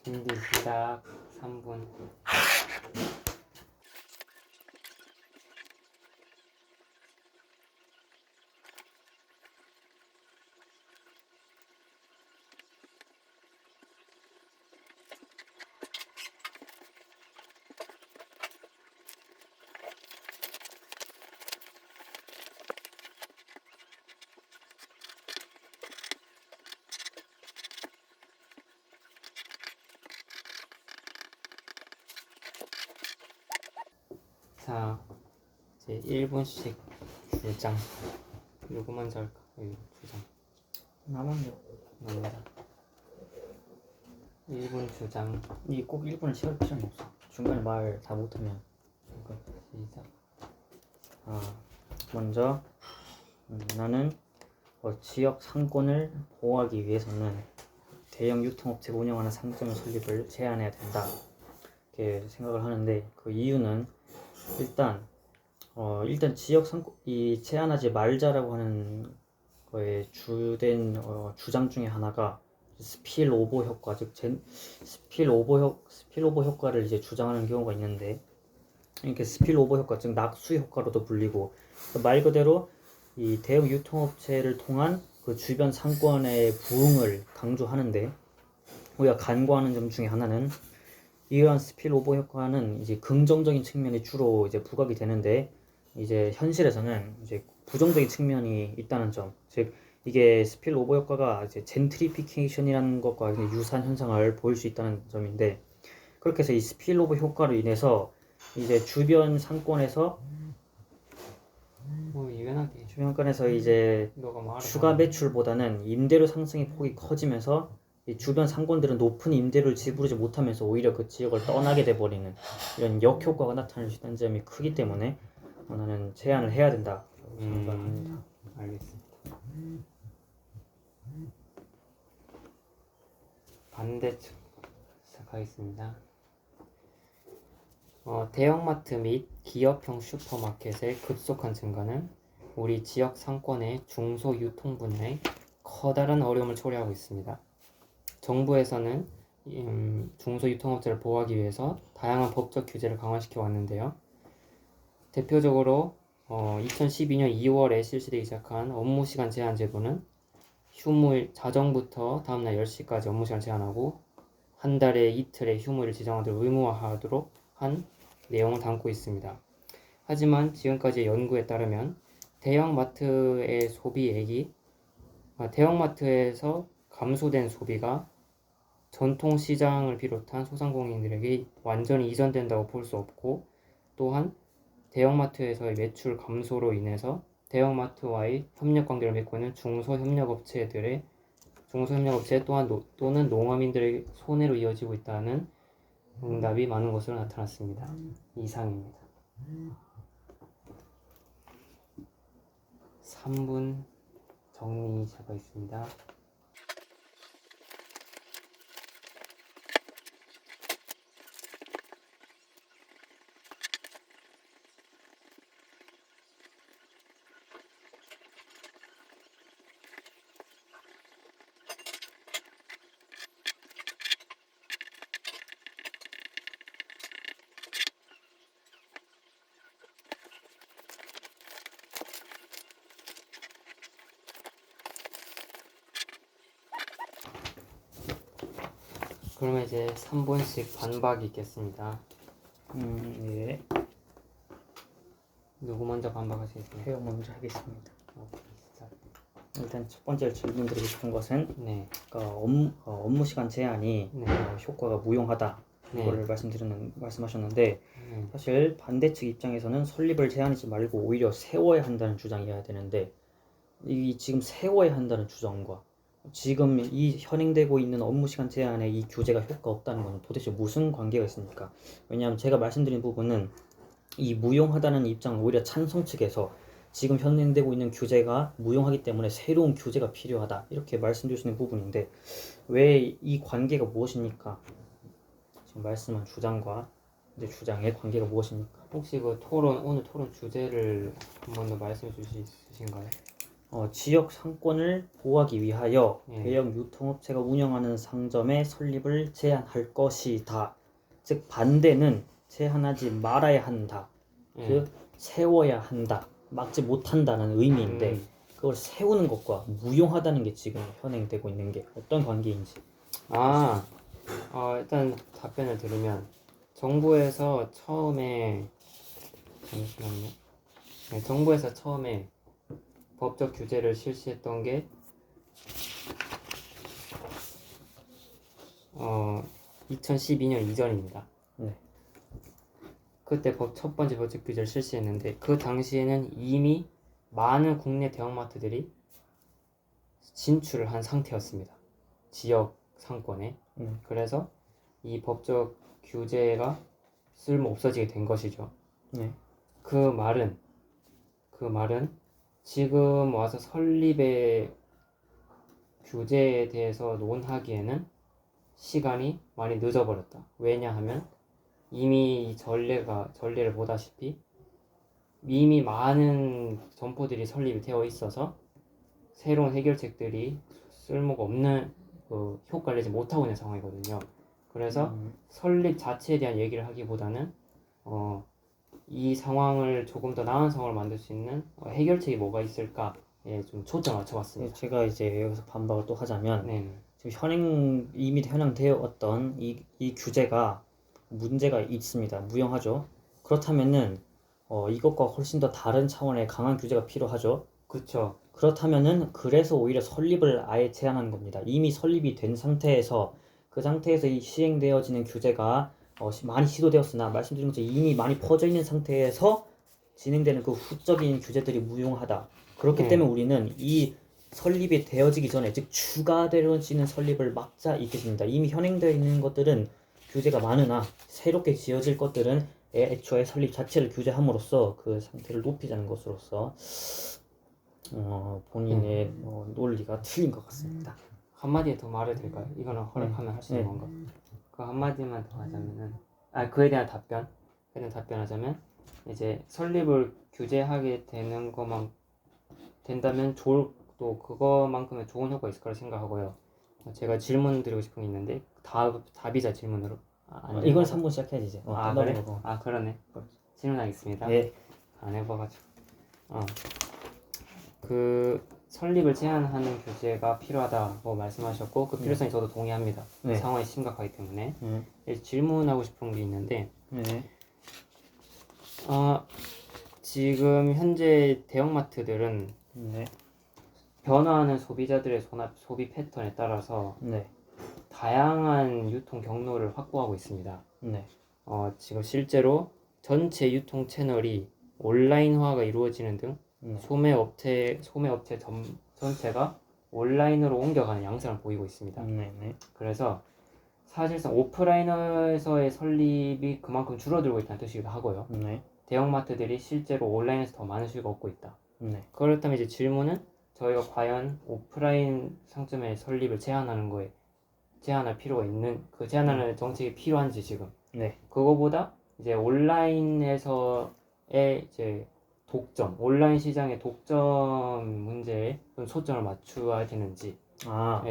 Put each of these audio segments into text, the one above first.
준비 시작 3분. 자, 이제 1분씩 주장. 누구 먼저 할까? 여기 주장. 나 먼저. 갑니다. 1분 주장. 이 꼭 1분을 채울 필요는 없어. 중간에 말 다 못하면. 시작. 먼저 나는 지역 상권을 보호하기 위해서는 대형 유통업체가 운영하는 상점 설립을 제한해야 된다. 이렇게 생각을 하는데 그 이유는 일단 지역 상권 이 제한하지 말자라고 하는 거의 주된 주장 중에 하나가 스필오버 효과, 즉 스필오버 효과를 이제 주장하는 경우가 있는데, 이렇게 스필오버 효과, 즉 낙수 효과로도 불리고, 말 그대로 이 대형 유통업체를 통한 그 주변 상권의 부흥을 강조하는데, 우리가 간과하는 점 중에 하나는 이러한 스필오버 효과는 이제 긍정적인 측면이 주로 이제 부각이 되는데, 이제 현실에서는 이제 부정적인 측면이 있다는 점, 즉 이게 스필오버 효과가 이제 젠트리피케이션이라는 것과 유사한 현상을 보일 수 있다는 점인데, 그렇게 해서 이 스필오버 효과로 인해서 이제 주변 상권에서 유연하게. 주변 상권에서 이제 추가 매출보다는 임대료 상승의 폭이 커지면서 이 주변 상권들은 높은 임대료를 지불하지 못하면서 오히려 그 지역을 떠나게 돼버리는 이런 역효과가 나타날 수 있다는 점이 크기 때문에 나는 제한을 해야 된다 생각합니다. 알겠습니다. 반대측 시작하겠습니다. 대형마트 및 기업형 슈퍼마켓의 급속한 증가는 우리 지역 상권의 중소유통 분야에 커다란 어려움을 초래하고 있습니다. 정부에서는 중소유통업자를 보호하기 위해서 다양한 법적 규제를 강화시켜 왔는데요. 대표적으로 2012년 2월에 실시되기 시작한 업무시간 제한 제도는 휴무일 자정부터 다음날 10시까지 업무시간 제한하고 한 달에 이틀의 휴무일을 지정하도록 의무화하도록 한 내용을 담고 있습니다. 하지만 지금까지의 연구에 따르면 대형마트에서 감소된 소비가 전통시장을 비롯한 소상공인들에게 완전히 이전된다고 볼 수 없고, 또한 대형마트에서의 매출 감소로 인해서 대형마트와의 협력관계를 맺고 있는 중소협력업체 또는 농어민들의 손해로 이어지고 있다는 응답이 많은 것으로 나타났습니다. 이상입니다. 3분 정리 시작하겠습니다. 그러면 이제 3분씩 반박이 있겠습니다. 예. 누구 먼저 반박하시겠습니까? 해요 먼저 하겠습니다. 오케이, 시작. 일단 첫 번째로 질문드리고 싶은 것은 네. 업무 시간 제한이 네. 효과가 무용하다. 네. 이거를 말씀하셨는데 네. 사실 반대측 입장에서는 설립을 제한하지 말고 오히려 세워야 한다는 주장이어야 되는데, 이 지금 세워야 한다는 주장과 지금 이 현행되고 있는 업무시간 제한에 이 규제가 효과 없다는 건 도대체 무슨 관계가 있습니까? 왜냐하면 제가 말씀드린 부분은 이 무용하다는 입장을 오히려 찬성 측에서 지금 현행되고 있는 규제가 무용하기 때문에 새로운 규제가 필요하다 이렇게 말씀드릴 수 있는 부분인데, 왜 이 관계가 무엇입니까? 지금 말씀한 주장과 이제 주장의 관계가 무엇입니까? 혹시 오늘 토론 주제를 한 번 더 말씀해 주실 수 있으신가요? 지역 상권을 보호하기 위하여 예. 대형 유통업체가 운영하는 상점의 설립을 제한할 것이다. 즉 반대는 제한하지 말아야 한다. 예. 그 세워야 한다. 막지 못한다는 의미인데 그걸 세우는 것과 무용하다는 게 지금 현행되고 있는 게 어떤 관계인지. 일단 답변을 드리면 정부에서 처음에 잠시만요. 네, 정부에서 처음에 법적 규제를 실시했던 게 2012년 이전입니다. 네. 그때 첫 번째 법적 규제를 실시했는데 그 당시에는 이미 많은 국내 대형마트들이 진출을 한 상태였습니다. 지역 상권에. 그래서 이 법적 규제가 쓸모 없어지게 된 것이죠. 네. 그 말은 지금 와서 설립의 규제에 대해서 논하기에는 시간이 많이 늦어버렸다. 왜냐하면 이미 이 전례를 보다시피 이미 많은 점포들이 설립이 되어 있어서 새로운 해결책들이 쓸모가 없는 효과를 내지 못하고 있는 상황이거든요. 그래서 설립 자체에 대한 얘기를 하기보다는 이 상황을 조금 더 나은 상황을 만들 수 있는 해결책이 뭐가 있을까에 좀 초점을 맞춰봤습니다. 제가 이제 여기서 반박을 또 하자면 네. 지금 이미 현행되어 왔던 이 규제가 문제가 있습니다. 무용하죠. 그렇다면은 이것과 훨씬 더 다른 차원의 강한 규제가 필요하죠. 그쵸. 그렇다면은 그래서 오히려 설립을 아예 제한하는 겁니다. 이미 설립이 된 상태에서 그 상태에서 이 시행되어지는 규제가 많이 시도되었으나 말씀드린 것처럼 이미 많이 퍼져 있는 상태에서 진행되는 그 후적인 규제들이 무용하다. 그렇기 때문에 우리는 이 설립이 되어지기 전에 즉 추가되어지는 설립을 막자 있겠습니다. 이미 현행되어 있는 것들은 규제가 많으나 새롭게 지어질 것들은 애초에 설립 자체를 규제함으로써 그 상태를 높이자는 것으로서 본인의 논리가 틀린 것 같습니다. 한마디 더 말해도 될까요? 이거는 허락하면 할 수 있는 네. 건가? 그 한마디만 더 하자면은 그에 대한 답변하자면 이제 설립을 규제하게 되는 것만 된다면 또 그거만큼의 좋은 효과가 있을 거라 생각하고요. 제가 질문 드리고 싶은 게 있는데 답이자 질문으로 이건 3번 시작해야지 이제. 그래? 그러네. 질문하겠습니다. 네. 안 해봐가지고 그 설립을 제한하는 규제가 필요하다고 말씀하셨고 그 필요성에 저도 동의합니다. 네. 상황이 심각하기 때문에 질문하고 싶은 게 있는데 네. 지금 현재 대형마트들은 네. 변화하는 소비자들의 소비 패턴에 따라서 네. 다양한 유통 경로를 확보하고 있습니다. 네. 지금 실제로 전체 유통 채널이 온라인화가 이루어지는 등 소매업체 전체가 온라인으로 옮겨가는 양상을 보이고 있습니다. 네. 그래서 사실상 오프라인에서의 설립이 그만큼 줄어들고 있다는 뜻이기도 하고요. 네. 대형마트들이 실제로 온라인에서 더 많은 수익을 얻고 있다. 네. 그렇다면 이제 질문은 저희가 과연 오프라인 상점의 설립을 제한할 필요가 있는 그 제한하는 정책이 필요한지 지금. 네. 그거보다 이제 온라인에서의 이제 온라인 시장의 독점 문제에 좀 초점을 맞추어야 되는지에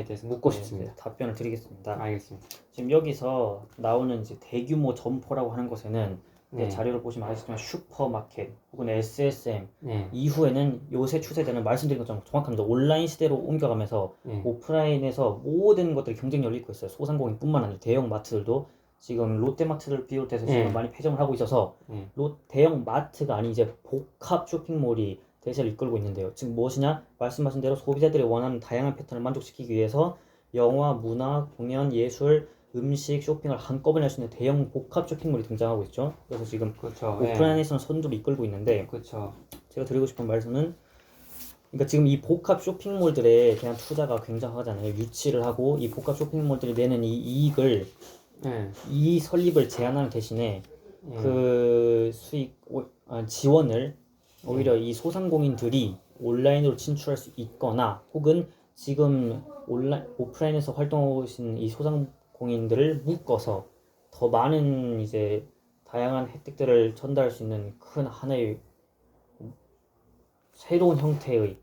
대해서 묻고 싶습니다. 답변을 드리겠습니다. 알겠습니다. 지금 여기서 나오는 이제 대규모 점포라고 하는 것에는 자료를 보시면 아시겠지만 슈퍼마켓 혹은 SSM 이후에는 요새 추세되는 말씀드린 것처럼 정확합니다. 온라인 시대로 옮겨가면서 오프라인에서 모든 것들이 경쟁이 열리고 있어요. 소상공인뿐만 아니라 대형 마트들도 지금 롯데마트를 비롯해서 지금 많이 폐점을 하고 있어서 대형 마트가 아닌 이제 복합 쇼핑몰이 대세를 이끌고 있는데요. 지금 무엇이냐? 말씀하신 대로 소비자들이 원하는 다양한 패턴을 만족시키기 위해서 영화, 문화, 공연, 예술, 음식, 쇼핑을 한꺼번에 할 수 있는 대형 복합 쇼핑몰이 등장하고 있죠. 그래서 지금 오프라인에서는 선두를 이끌고 있는데 제가 드리고 싶은 말씀은 그러니까 지금 이 복합 쇼핑몰들에 대한 투자가 굉장하잖아요. 유치를 하고 이 복합 쇼핑몰들이 내는 이 이익을 이 설립을 제한하는 대신에 그 수익 지원을 오히려 이 소상공인들이 온라인으로 진출할 수 있거나 혹은 지금 오프라인에서 활동하고 계신 이 소상공인들을 묶어서 더 많은 이제 다양한 혜택들을 전달할 수 있는 큰 하나의 새로운 형태의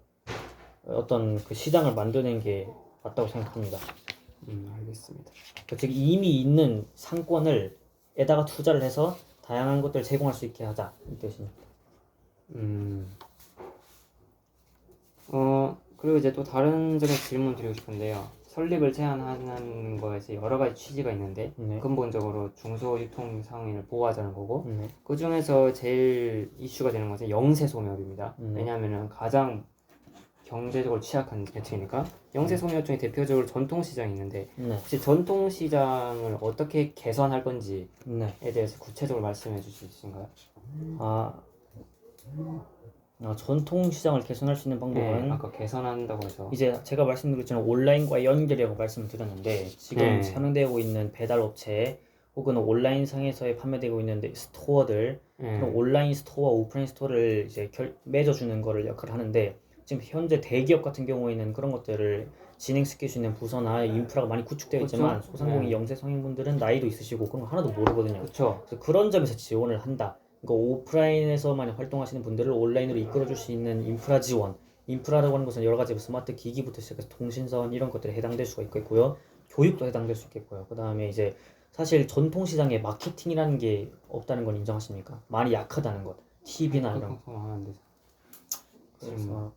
어떤 그 시장을 만드는 게 맞다고 생각합니다. 알겠습니다. 즉 이미 있는 상권을 에다가 투자를 해서 다양한 것들을 제공할 수 있게 하자 이 뜻입니다. 그리고 이제 또 다른 점에 질문 드리고 싶은데요. 설립을 제한하는 거에서 여러 가지 취지가 있는데 네. 근본적으로 중소유통 상인을 보호하자는 거고 네. 그 중에서 제일 이슈가 되는 것은 영세 소매업입니다. 네. 왜냐하면 가장 경제적으로 취약한 계층이니까 영세 소매업 중에 대표적으로 전통시장이 있는데 네. 혹시 전통시장을 어떻게 개선할 건지에 네. 대해서 구체적으로 말씀해 주실 수 있으신가요? 전통 시장을 개선할 수 있는 방법은 네, 아까 개선한다고 해서 이제 제가 말씀드렸지만 온라인과 연결이라고 말씀을 드렸는데 지금 네. 사용되고 있는 배달 업체 혹은 온라인 상에서의 판매되고 있는 스토어들 그런 온라인 스토어와 오프라인 스토어를 이제 맺어주는 거를 역할을 하는데 지금 현재 대기업 같은 경우에는 그런 것들을 진행시킬 수 있는 부서나 인프라가 많이 구축되어 있지만 그쵸? 소상공인 영세 성인분들은 나이도 있으시고 그런 거 하나도 모르거든요. 그렇죠. 그래서 그런 점에서 지원을 한다. 그러니까 오프라인에서만 활동하시는 분들을 온라인으로 이끌어줄 수 있는 인프라 지원. 인프라라고 하는 것은 여러 가지 스마트 기기부터 시작해서 통신선 이런 것들에 해당될 수가 있겠고요. 교육도 해당될 수 있겠고요. 그 다음에 이제 사실 전통시장에 마케팅이라는 게 없다는 건 인정하십니까? 많이 약하다는 것. TV나 이런 거. 하면 안 되죠. 그래서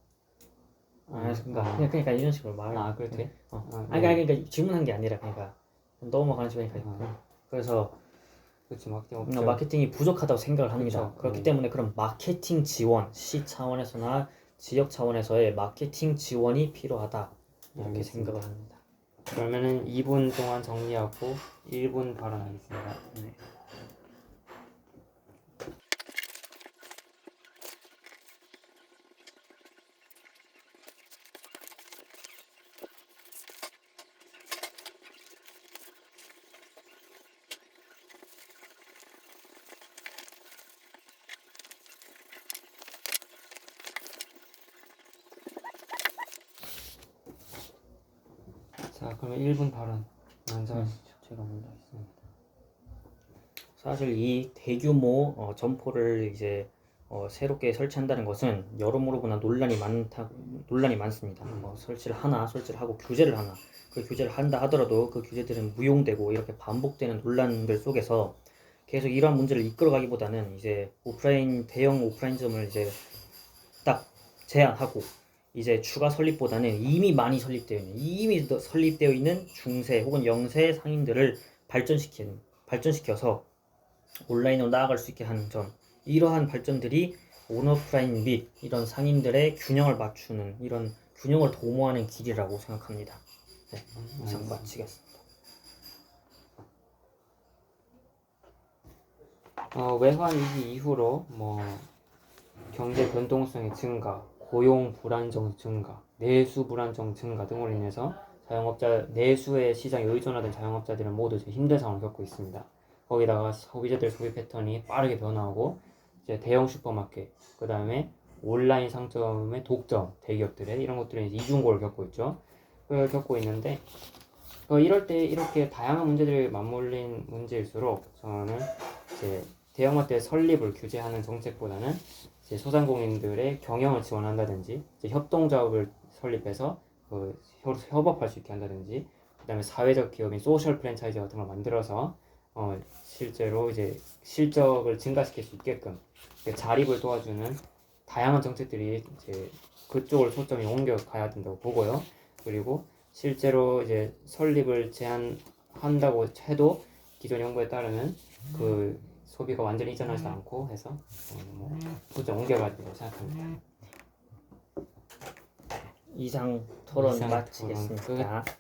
그러니까 그러니까 이런 식으로 말. 그렇게. 그러니까 질문한 게 아니라 그러니까 넘어가는 식이니까. 그래서 그렇지 마케팅 없죠. 마케팅이 부족하다고 생각을 합니다. 그쵸. 그렇기 때문에 그런 마케팅 지원, 시 차원에서나 지역 차원에서의 마케팅 지원이 필요하다 이렇게 알겠습니다. 생각을 합니다. 그러면은 2분 동안 정리하고 1분 발언하겠습니다. 네. 자, 그러면 1분 발언 먼저 하시죠. 제가 먼저 하겠습니다. 사실 이 대규모 점포를 이제 새롭게 설치한다는 것은 여러모로 보나 논란이 많습니다. 설치를 하고 규제를 하나. 그 규제를 한다 하더라도 그 규제들은 무용되고 이렇게 반복되는 논란들 속에서 계속 이러한 문제를 이끌어가기보다는 이제 대형 오프라인점을 이제 딱 제한하고 이제 추가 설립보다는 이미 설립되어 있는 중세 혹은 영세 상인들을 발전시켜서 온라인으로 나아갈 수 있게 하는 점, 이러한 발전들이 온오프라인 및 이런 상인들의 균형을 맞추는 이런 균형을 도모하는 길이라고 생각합니다. 네, 이상 마치겠습니다. 외환 위기 이후로 경제 변동성의 증가, 고용 불안정 증가, 내수 불안정 증가 등으로 인해서 내수의 시장에 의존하던 자영업자들은 모두 이제 힘든 상황을 겪고 있습니다. 거기다가 소비자들 소비 패턴이 빠르게 변화하고 이제 대형 슈퍼마켓, 그 다음에 온라인 상점의 독점, 대기업들의 이런 것들이 이제 이중고를 겪고 있죠. 그걸 겪고 있는데 이럴 때 이렇게 다양한 문제들이 맞물린 문제일수록 저는 이제 대형마트의 설립을 규제하는 정책보다는 이제 소상공인들의 경영을 지원한다든지 이제 협동조합을 설립해서 협업할 수 있게 한다든지 그다음에 사회적 기업인 소셜 프랜차이즈 같은 걸 만들어서 실제로 이제 실적을 증가시킬 수 있게끔 자립을 도와주는 다양한 정책들이 이제 그쪽으로 초점이 옮겨가야 된다고 보고요. 그리고 실제로 이제 설립을 제한한다고 해도 기존 연구에 따르면 그 소비가 완전히 이전하지 않고 해서 초점 옮겨가야 된다고 생각합니다. 이상 토론 이상 마치겠습니다. 토론 끝.